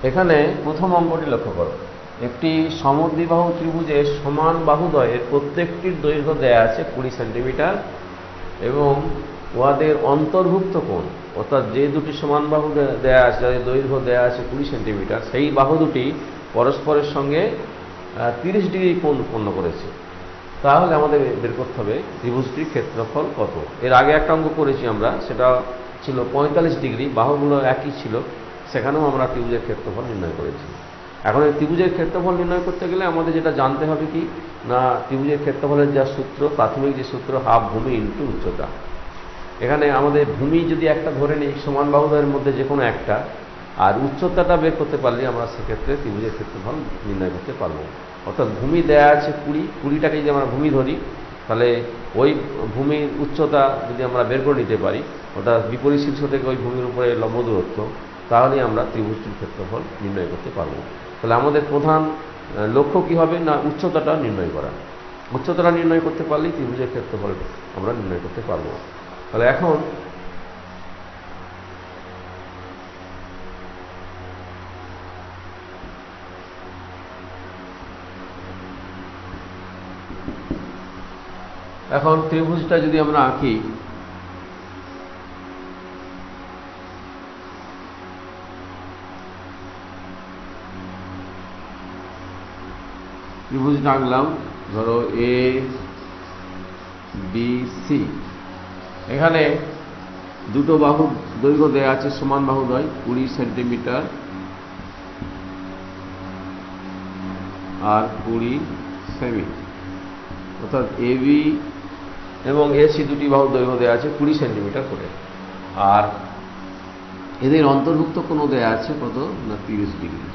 এখানে প্রথম অঙ্কটি লক্ষ্য করো, একটি সমদ্বিবাহু ত্রিভুজের সমান বাহুদ্বয়ের প্রত্যেকটির দৈর্ঘ্য দেয়া আছে 20 সেন্টিমিটার এবং উহাদের অন্তর্ভুক্ত কোণ, অর্থাৎ যে দুটি সমান বাহু দেয়া আছে যাদের দৈর্ঘ্য দেয়া আছে 20 সেন্টিমিটার, সেই বাহু দুটি পরস্পরের সঙ্গে 30 ডিগ্রি কোণ উৎপন্ন করেছে। তাহলে আমাদের বের করতে হবে ত্রিভুজটির ক্ষেত্রফল কত। এর আগে একটা অঙ্ক করেছি আমরা, সেটা ছিল 45 ডিগ্রি, বাহুগুলো একই ছিল, সেখানেও আমরা ত্রিভুজের ক্ষেত্রফল নির্ণয় করেছি। এখন এই ত্রিভুজের ক্ষেত্রফল নির্ণয় করতে গেলে আমাদের যেটা জানতে হবে কি না, ত্রিভুজের ক্ষেত্রফলের যা সূত্র, প্রাথমিক যে সূত্র, হাফ ভূমি ইন্টু উচ্চতা। এখানে আমাদের ভূমি যদি একটা ধরে নিই সমান বাহুদ্বয়ের মধ্যে যে কোনো একটা, আর উচ্চতাটা বের করতে পারলে আমরা সেক্ষেত্রে ত্রিভুজের ক্ষেত্রফল নির্ণয় করতে পারবো। অর্থাৎ ভূমি দেয়া আছে 20টাকে যদি আমরা ভূমি ধরি, তাহলে ওই ভূমির উচ্চতা যদি আমরা বের করে নিতে পারি, অর্থাৎ বিপরীত শীর্ষ থেকে ওই ভূমির উপরে লম্ব দূরত্ব, তাহলেই আমরা ত্রিভুজটির ক্ষেত্রফল নির্ণয় করতে পারবো। তাহলে আমাদের প্রধান লক্ষ্য কী হবে না, উচ্চতাটা নির্ণয় করা। উচ্চতাটা নির্ণয় করতে পারলেই ত্রিভুজের ক্ষেত্রফল আমরা নির্ণয় করতে পারবো। তাহলে এখন ত্রিভুজটা যদি আমরা আঁকি, ত্রিভুজটা আঁকলাম, ধরো এ বি সি। এখানে দুটো বাহু দৈর্ঘ্য দেওয়া আছে সমান বাহুদ্বয় 20 সেন্টিমিটার আর 20 সেমি, অর্থাৎ এ বি এবং এসি দুটি বাহু দৈর্ঘ্য দেওয়া আছে 20 সেন্টিমিটার করে, আর এদের অন্তর্ভুক্ত কোণ দেওয়া আছে কত না 30 ডিগ্রি।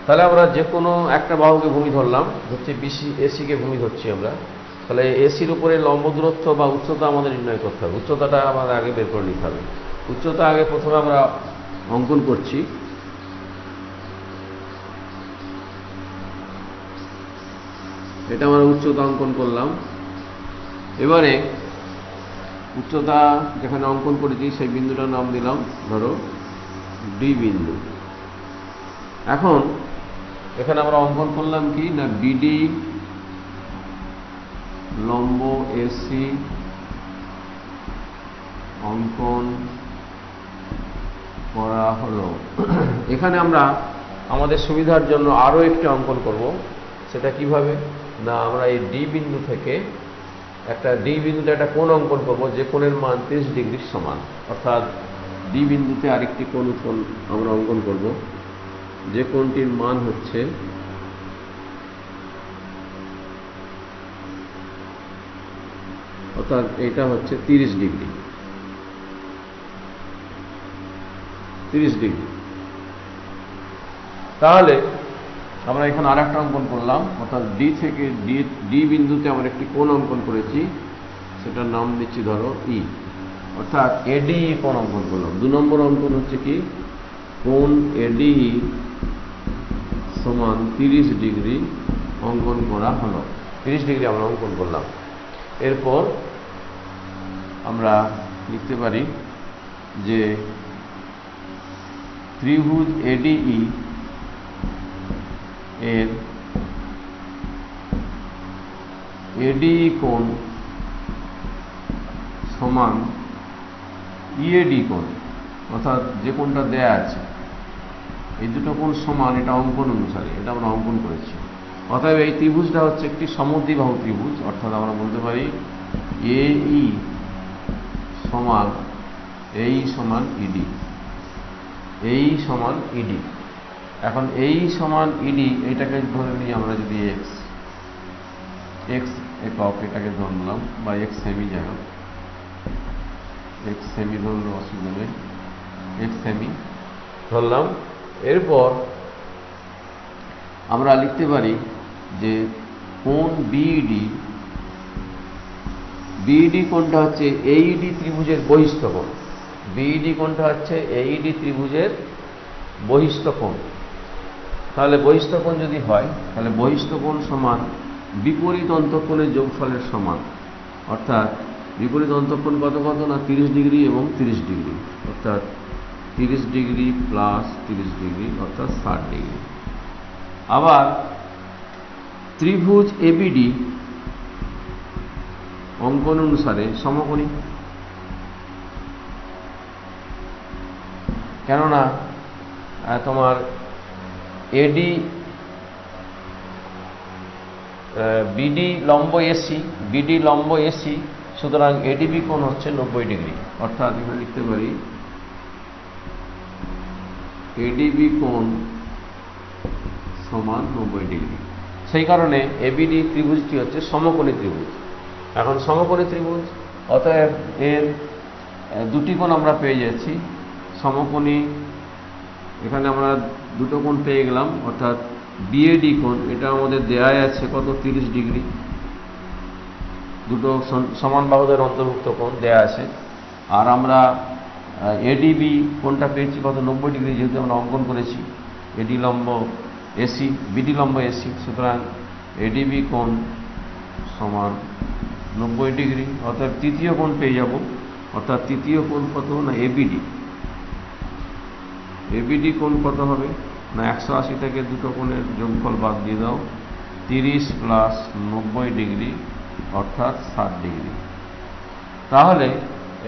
তাহলে আমরা যে কোনো একটা বাহুকে ভূমি ধরলাম, ধরছি বিসি, এসিকে ভূমি ধরছি আমরা। তাহলে এসির উপরে লম্ব দূরত্ব বা উচ্চতা আমাদের নির্ণয় করতে হবে। উচ্চতাটা আমাদের আগে বের করে নিতে হবে। উচ্চতা আগে প্রথমে আমরা অঙ্কন করছি। এটা আমরা উচ্চতা অঙ্কন করলাম। এবারে উচ্চতা যেখানে অঙ্কন করেছি সেই বিন্দুটার নাম দিলাম ধরো ডি বিন্দু। এখন এখানে আমরা অঙ্কন করলাম কি না, বিডি লম্ব এসি অঙ্কন করা হলো। এখানে আমরা আমাদের সুবিধার জন্য আরও একটি অঙ্কন করব। সেটা কিভাবে না, আমরা এই ডি বিন্দু থেকে বিন্দুতে একটা কোণ অঙ্কন করব, যে কোণের মান 30 ডিগ্রির সমান। অর্থাৎ ডি বিন্দুতে আরেকটি কোণ আমরা অঙ্কন করব, যে কোণটির মান হচ্ছে অর্থাৎ এটা হচ্ছে 30 ডিগ্রি। তাহলে আমরা এখানে আর একটা অঙ্কন করলাম, অর্থাৎ ডি থেকে ডি বিন্দুতে আমরা একটি কোণ অঙ্কন করেছি, সেটার নাম দিচ্ছি ধরো ই, অর্থাৎ এডি কোণ অঙ্কন করলাম। 2 নম্বর অঙ্কন হচ্ছে কি, কোণ এডি সমান 30 ডিগ্রি অঙ্কন করা হলো। 30 ডিগ্রি আমরা অঙ্কন করলাম। এরপর আমরা লিখতে পারি যে ত্রিভুজ এডিই এর এডিই কোণ সমান ইএডি কোণ, অর্থাৎ যে কোণটা দেয়া আছে এই দুটো কোণ সমান, এটা অঙ্কন অনুসারে এটা আমরা অঙ্কন করেছি। অতএব এই ত্রিভুজটা হচ্ছে একটি সমদ্বিবাহু ত্রিভুজ, অর্থাৎ আমরা বলতে পারি এই সমান ইডি, এই সমান ইডি। এখন এই সমান ইডি, এইটাকে ধরে নিই আমরা যদি এক্স একক, এটাকে ধরলাম, বা এক্স সেমি, যাই হোক এক্স সেমি ধরলে অসুবিধা নেই, এক্স সেমি ধরলাম। এরপর আমরা লিখতে পারি যে কোণ বিইডি কোণটা হচ্ছে এইডি ত্রিভুজের বহিস্থ কোণ। বিইডি কোণটা হচ্ছে এইডি ত্রিভুজের বহিস্থ কোণ। তাহলে বহিস্থ কোণ যদি হয়, তাহলে বহিস্থ কোণ সমান বিপরীত অন্তঃকোণের যোগফলের সমান। অর্থাৎ বিপরীত অন্তঃকোণ কত না 30 ডিগ্রি এবং 30 ডিগ্রি, অর্থাৎ 30 ডিগ্রি প্লাস 30 ডিগ্রি অর্থাৎ 60 ডিগ্রি। আবার ত্রিভুজ এবিডি অঙ্কন অনুসারে সমকোণী, কেননা তোমার এডি বিডি লম্ব এসি, বিডি লম্ব এসি, সুতরাং এডিবি কোণ হচ্ছে 90 ডিগ্রি। অর্থাৎ এখানে লিখতে পারি এডিবি কোণ সমান 90 ডিগ্রি। সেই কারণে এবিডি ত্রিভুজটি হচ্ছে সমকোণী ত্রিভুজ। এখন সমকোণী ত্রিভুজ, অতএব এর দুটি কোণ আমরা পেয়ে যাচ্ছি সমকোণী। এখানে আমরা দুটো কোণ পেয়ে গেলাম, অর্থাৎ বিএডি কোণ, এটা আমাদের দেয়াই আছে কত 30 ডিগ্রি, দুটো সমান বাহুদের অন্তর্ভুক্ত কোণ দেয়া আছে। আর আমরা এডিবি কোণটা পেয়েছি কত 90 ডিগ্রি, যেহেতু আমরা অঙ্কন করেছি এডি লম্ব এসি, বিডি লম্ব এসি, সুতরাং এডিবি কোণ সমান 90 ডিগ্রি। অর্থাৎ তৃতীয় কোণ পেয়ে যাব, অর্থাৎ তৃতীয় কোণ কত না এবিডি। এবিডি কোণ কত হবে না 180 থেকে দুটো কোণের যোগফল বাদ দিয়ে দাও, 30 প্লাস 90 ডিগ্রি অর্থাৎ 60 ডিগ্রি। তাহলে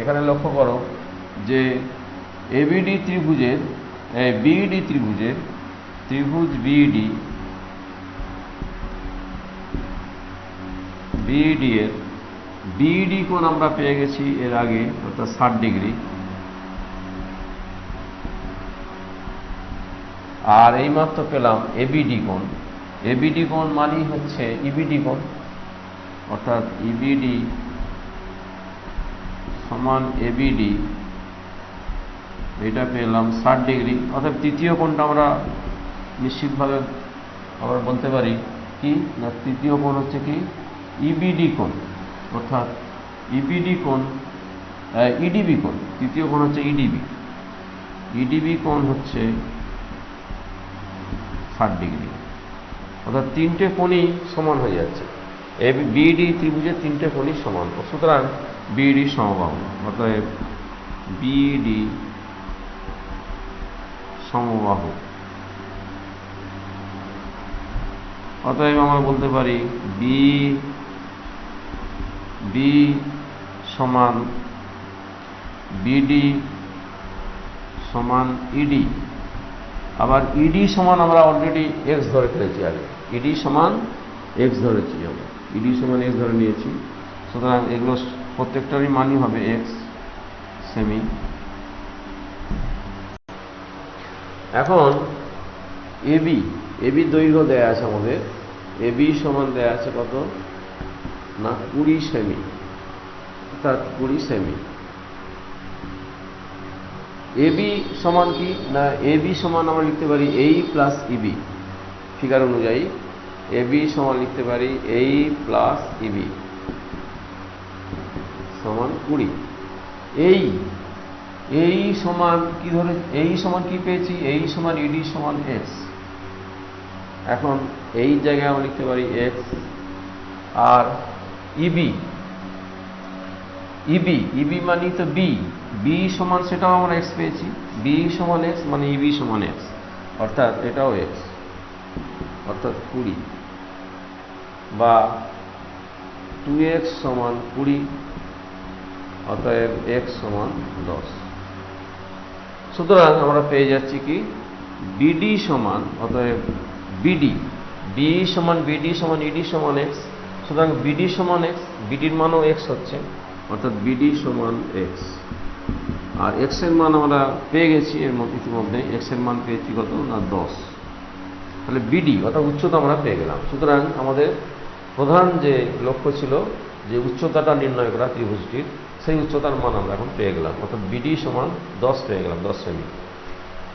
এখানে লক্ষ্য করো যে এবিডি ত্রিভুজের বিইডি ত্রিভুজের ত্রিভুজ বিইডি এর বিইডি কোণ আমরা পেয়ে গেছি এর আগে, অর্থাৎ 60 ডিগ্রি। আর এইমাত্র পেলাম এবিডি কোণ। এবিডি কোণ মানেই হচ্ছে ইবিডি কোণ, অর্থাৎ ইবিডি সমান এবিডি, এটা পেলাম 60 ডিগ্রি। অর্থাৎ তৃতীয় কোণটা আমরা নিশ্চিতভাবে আমরা বলতে পারি কি না তৃতীয় কোণ হচ্ছে কি ইবিডি কোণ, অর্থাৎ ইবিডি কোণ ইডিবি কোণ। তৃতীয় কোণ হচ্ছে ইডিবি, ইডিবি কোণ হচ্ছে 60 ডিগ্রি। অর্থাৎ তিনটে কোণই সমান হয়ে যাচ্ছে, বিইডি ত্রিভুজের তিনটে কোণই সমান, সুতরাং বিইডি সমবাহু। অতএব বিইডি সমবাহু। অতএব আমরা বলতে পারি বি সমান বিডি সমান ইডি। আবার ইডি সমান আমরা অলরেডি এক্স ধরে ফেলেছি, আগে ইডি সমান এক্স ধরেছি, আমরা ইডি সমান এক্স ধরে নিয়েছি, সুতরাং এগুলো প্রত্যেকটারই মানই হবে এক্স সেমি। এখন এবি দৈর্ঘ্য দেয়া আছে আমাদের, এবি সমান দেয়া আছে কত না 20 সেমি, অর্থাৎ 20 সেমি। এবি সমান কি না এবি সমান আমরা লিখতে পারি এই প্লাস ইবি, ফিগার অনুযায়ী এবি সমান লিখতে পারি এই প্লাস ইবি সমান 20। এই সমান কি ধরে, এই সমান কি পেয়েছি, এই সমান ইডি সমান এক্স। এখন এই জায়গায় আমরা লিখতে পারি এক্স। আর ইবি মানে তো বি সমান, সেটাও আমরা এক্স পেয়েছি, বি সমান এক্স মানে ইবি সমান এক্স, অর্থাৎ এটাও এক্স, অর্থাৎ 20 বা 2x সমান 20, অতএব x সমান 10। সুতরাং আমরা পেয়ে যাচ্ছি কি বিডি সমান, অতএব বি সমান বিডি সমান ইডি সমান এক্স, সুতরাং বিডি সমান এক্স, বিডির মানও এক্স হচ্ছে, অর্থাৎ বিডি সমান এক্স। আর এক্স এর মান আমরা পেয়ে গেছি এর মধ্যে, ইতিমধ্যে এক্স এর মান পেয়েছি কত না 10। তাহলে বিডি অর্থাৎ উচ্চতা আমরা পেয়ে গেলাম। সুতরাং আমাদের প্রধান যে লক্ষ্য ছিল যে উচ্চতাটা নির্ণয় করা ত্রিভুজটির, সেই উচ্চতার মান আমরা এখন পেয়ে গেলাম, অর্থাৎ বিডি সমান 10 পেয়ে গেলাম, 10 সেমি।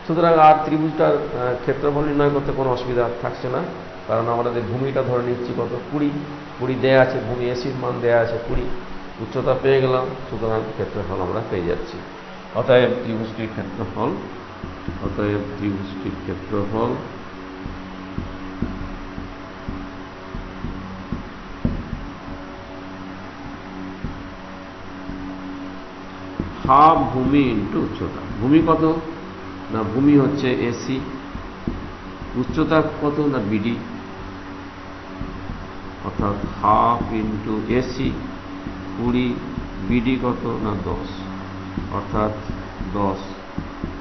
সুতরাং আর ত্রিভুজটার ক্ষেত্রফল নির্ণয় করতে কোনো অসুবিধা থাকছে না, কারণ আমাদের ভূমিটা ধরে নিচ্ছি কত 20 দেয়া আছে, ভূমি এসির মান দেয়া আছে 20, উচ্চতা পেয়ে গেলাম, সুতরাং ক্ষেত্রফল আমরা পেয়ে যাচ্ছি। অতএব ত্রিভুজটির ক্ষেত্রফল হাফ ভূমি ইন্টু উচ্চতা। ভূমি কত না ভূমি হচ্ছে এসি, উচ্চতা কত না বিডি, অর্থাৎ হাফ ইন্টু এসি 20, বিডি কত না 10, অর্থাৎ 10,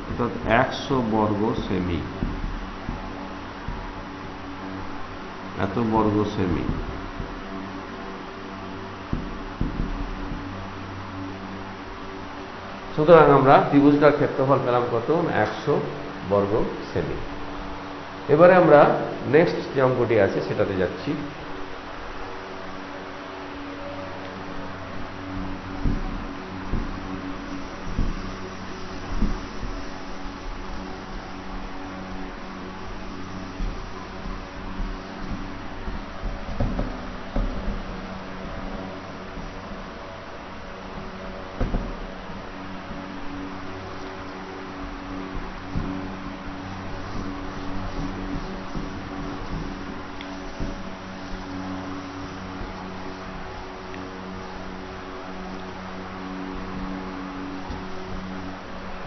অর্থাৎ 100 বর্গ সেমি, এত বর্গ সেমি। সুতরাং আমরা ত্রিভুজটার ক্ষেত্রফল পেলাম কত না 100 বর্গ সেমি। এবারে আমরা নেক্সট যে অঙ্কটি আছে সেটাতে যাচ্ছি।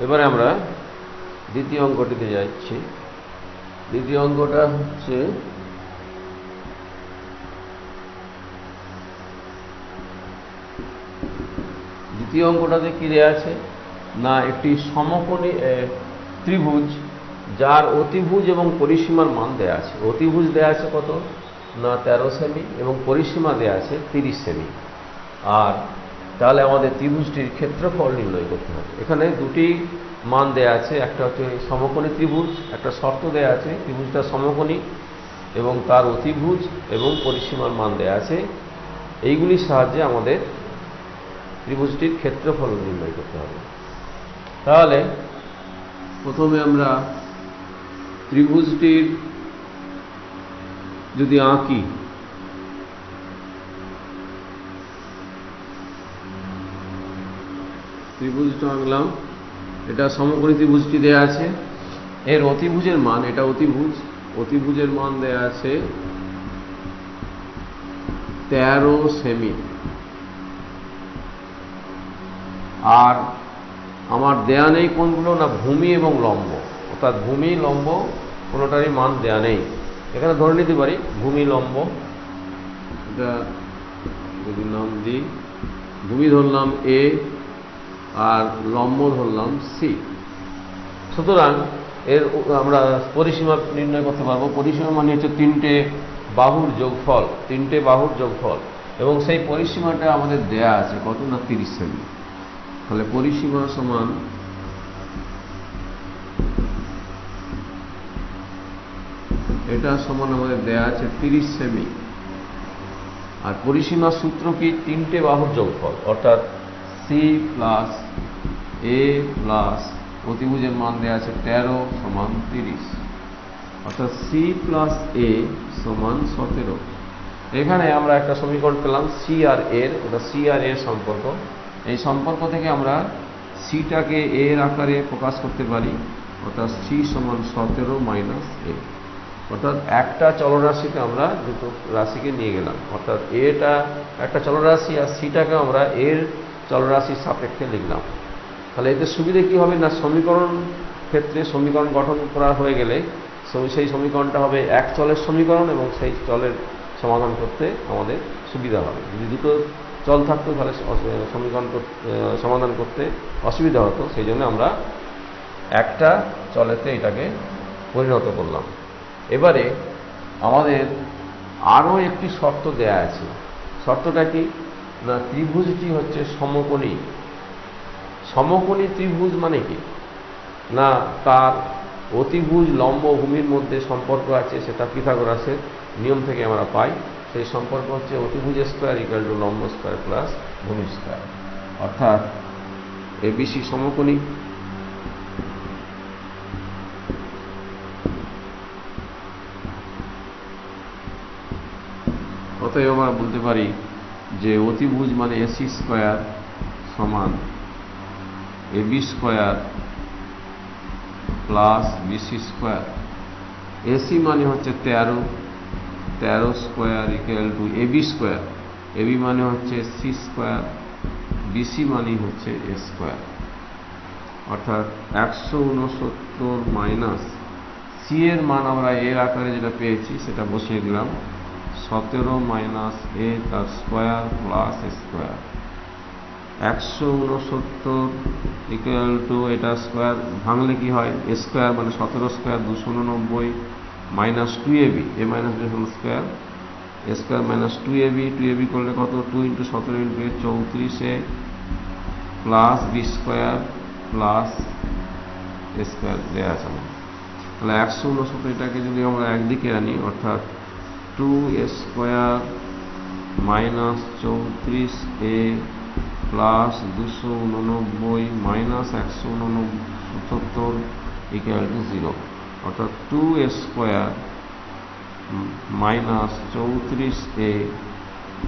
এবারে আমরা দ্বিতীয় অঙ্কটিতে যাচ্ছি। দ্বিতীয় অঙ্কটা হচ্ছে দ্বিতীয় অঙ্কটাতে কি দেয়া আছে না একটি সমকোণী ত্রিভুজ যার অতিভুজ এবং পরিসীমার মান দেয়া আছে। অতিভুজ দেয়া আছে কত না 13 সেমি এবং পরিসীমা দেয়া আছে 30 সেমি। আর তাহলে আমাদের ত্রিভুজটির ক্ষেত্রফল নির্ণয় করতে হবে। এখানে দুটি মান দেয়া আছে, একটা হচ্ছে সমকোণী ত্রিভুজ, একটা শর্ত দেয়া আছে ত্রিভুজটা সমকোণী এবং তার অতিভুজ এবং পরিসীমার মান দেয়া আছে। এইগুলির সাহায্যে আমাদের ত্রিভুজটির ক্ষেত্রফল নির্ণয় করতে হবে। তাহলে প্রথমে আমরা ত্রিভুজটির যদি আঁকি, ত্রিভুজটা আঁকলাম, এটা সমকোণী ত্রিভুজটি দেয়া আছে, এর অতিভুজের মান, এটা অতিভুজ, অতিভুজের মান দেয়া আছে 13 সেমি। আর আমার দেয়া নেই কোনগুলো না ভূমি এবং লম্ব, অর্থাৎ ভূমি লম্ব কোনোটারই মান দেয়া নেই। এখানে ধরে নিতে পারি ভূমি লম্ব, এটা যদি নাম দিই, ভূমি ধরলাম এ আর লম্ব ধরলাম সি। সুতরাং এর আমরা পরিসীমা নির্ণয় করতে পারবো। পরিসীমা মানে হচ্ছে তিনটে বাহুর যোগফল, তিনটে বাহুর যোগফল, এবং সেই পরিসীমাটা আমাদের দেয়া আছে কত না 30 সেমি। তাহলে পরিসীমা সমান এটা সমান আমাদের দেয়া আছে 30 সেমি। আর পরিসীমার সূত্র কি তিনটে বাহুর যোগফল, অর্থাৎ সি প্লাস এ প্লাস অতিভুজের মান দেওয়া আছে 13 সমান 30, অর্থাৎ সি প্লাস এ সমান 17। এখানে আমরা একটা সমীকরণ পেলাম সি আর এর, ওটা সি আর এর সম্পর্ক। এই সম্পর্ক থেকে আমরা সিটাকে এর আকারে প্রকাশ করতে পারি, অর্থাৎ সি সমান 17 মাইনাস এ। অর্থাৎ একটা চলরাশিকে আমরা দুটো রাশিকে নিয়ে গেলাম, অর্থাৎ এটা একটা চলরাশি আর সিটাকে আমরা এর চলরাশির সাপেক্ষে লিখলাম। তাহলে এতে সুবিধে কি হবে না সমীকরণ ক্ষেত্রে সমীকরণ গঠন করা হয়ে গেলে সেই সমীকরণটা হবে এক চলের সমীকরণ এবং সেই চলের সমাধান করতে আমাদের সুবিধা হবে। যদি দুটো চল থাকতো তাহলে সমীকরণ সমাধান করতে অসুবিধা হতো, সেই জন্য আমরা একটা চলেতে এটাকে পরিণত করলাম। এবারে আমাদের আরও একটি শর্ত দেয়া আছে। শর্তটা কি না ত্রিভুজটি হচ্ছে সমকোণী। সমকোণী ত্রিভুজ মানে কি না তার অতিভুজ লম্ব ভূমির মধ্যে সম্পর্ক আছে, সেটা পিথাগোরাসের নিয়ম থেকে আমরা পাই। সেই সম্পর্ক হচ্ছে অতিভুজ স্কোয়ার ইকুয়াল টু লম্ব স্কোয়ার প্লাস ভূমি স্কোয়ার, অর্থাৎ এবিসি সমকোণী। অতএব আমরা বলতে পারি যে অতিভুজ মানে এসি স্কোয়ার সমান AB square plus BC square. AC মানে হচ্ছে 13 square equal to AB square, AB মানে হচ্ছে সি স্কোয়ার, বিসি মানে হচ্ছে এ স্কোয়ার, অর্থাৎ 169 70 মাইনাস সি এর মান আমরা এর আকারে যেটা পেয়েছি সেটা বসিয়ে দিলাম, 17 মাইনাস এ তার square plus square, 169 equal to এটা স্কোয়ার ভাঙলে কি হয়, স্কোয়ার মানে 17 square 289 minus 2ab, a minus b whole square, square minus 2ab করলে কত, 2 into 17 into 34 plus b square plus square দেওয়া আছে আমার। তাহলে 169টাকে যদি আমরা একদিকে আনি অর্থাৎ 2 square minus 34a plus 289 minus 169 equal to 0, অর্থাৎ 2 square minus 34a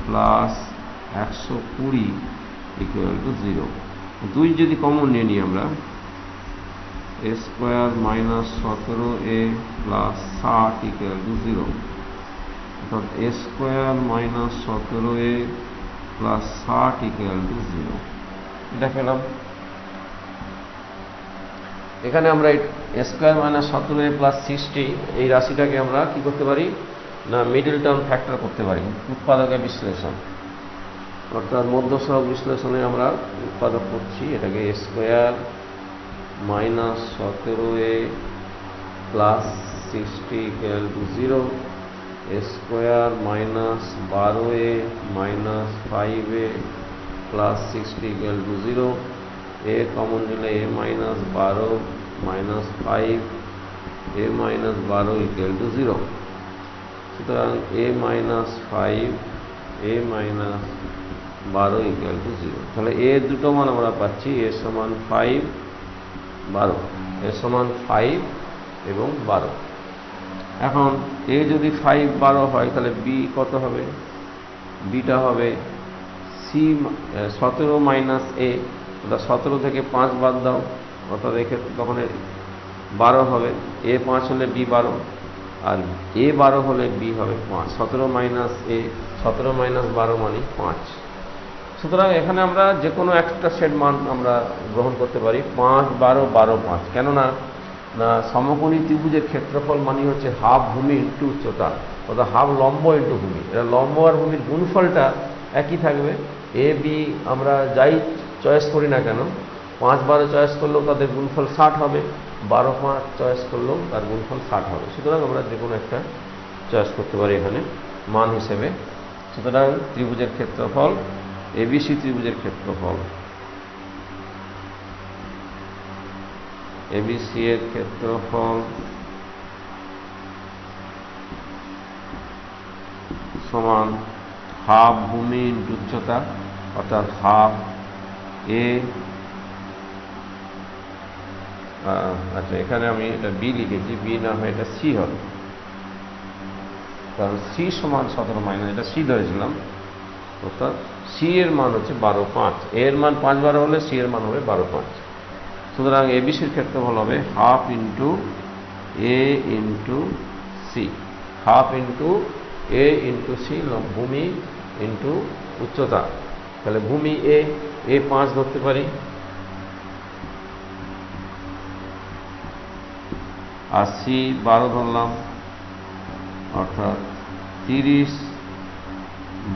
plus 120 equal to 0। 2 যদি কমন নিয়ে নিই আমরা, a square minus 17a plus 60 equal to 0, অর্থাৎ a square minus 17a plus 60 equal to 0। এটা পেলাম। এখানে আমরা a square minus 17a plus 60 এই রাশিটাকে আমরা কি করতে পারি না, মিডল টার্ম ফ্যাক্টর করতে পারি, উৎপাদকের বিশ্লেষণ, অর্থাৎ মধ্যসহগ বিশ্লেষণে আমরা উৎপাদক করছি। এটাকে a square minus 17a plus 60 equal to 0, a square minus 12a minus 5a plus 60 equal to 0, a common নিলে a minus 12 minus 5 a minus 12 equal to 0। সুতরাং a minus 5 a minus 12 equal to 0। তাহলে এর দুটো মান আমরা পাচ্ছি, এ সমান 5 12, এ সমান 5 এবং 12। এখন এ যদি 5 12 হয় তাহলে বি কত হবে, বিটা হবে সি 17 মাইনাস এ, অর্থাৎ 17 থেকে 5 বাদ দাও, অর্থাৎ এক্ষেত্রে তখন 12 হবে, এ 5 হলে বি 12 আর এ 12 হলে বি হবে 5। 17 মাইনাস এ, 17 মাইনাস 12 মানে 5। সুতরাং এখানে আমরা যে কোনো একটা সেট মান আমরা গ্রহণ করতে পারি, 5 12 12 5, কেননা না সমকোণী ত্রিভুজের ক্ষেত্রফল মানে হচ্ছে হাফ ভূমি ইন্টু উচ্চতা, অর্থাৎ হাফ লম্ব ইন্টু ভূমি। এটা লম্ব আর ভূমির গুণফলটা একই থাকবে। এ বি আমরা যাই চয়েস করি না কেন, 5 12 চয়েস করলেও তাদের গুণফল 60 হবে, 12 5 চয়েস করলেও তার গুণফল 60 হবে। সুতরাং আমরা যে কোনো একটা চয়েস করতে পারি এখানে মান হিসেবে। সুতরাং ত্রিভুজের ক্ষেত্রফল, এবিসি ত্রিভুজের ক্ষেত্রফল, এবিসি এর ক্ষেত্রফল সমান হাফ ভূমি ইন্টু উচ্চতা, অর্থাৎ হাফ এ, আচ্ছা এখানে আমি এটা বি লিখেছি, বি না হয় এটা সি হবে, কারণ সি সমান 17 মাইনাস, এটা সি ধরেছিলাম, অর্থাৎ সি এর মান হচ্ছে 12 5, এর মান 5 12 হলে সি এর মান হবে 12 5। সুতরাং এবিসির ক্ষেত্রফল হবে হাফ ইন্টু এ ইন্টু সি, হাফ ইন্টু এ ইন্টু সি, ভূমি ইন্টু উচ্চতা। তাহলে ভূমি এ 5 ধরতে পারি, আর সি 12 ধরলাম, অর্থাৎ 30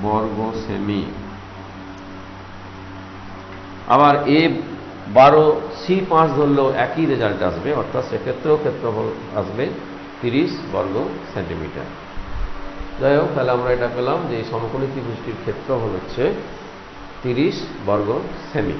বর্গ সেমি। আবার এ 12 সি 5 ধরলেও একই রেজাল্ট আসবে, অর্থাৎ সেক্ষেত্রেও ক্ষেত্রফল আসবে 30 বর্গ সেন্টিমিটার। যাই হোক, তাহলে আমরা এটা পেলাম যে এই সমকোণী ত্রিভুজটির ক্ষেত্রফল হচ্ছে 30 বর্গ সেমি।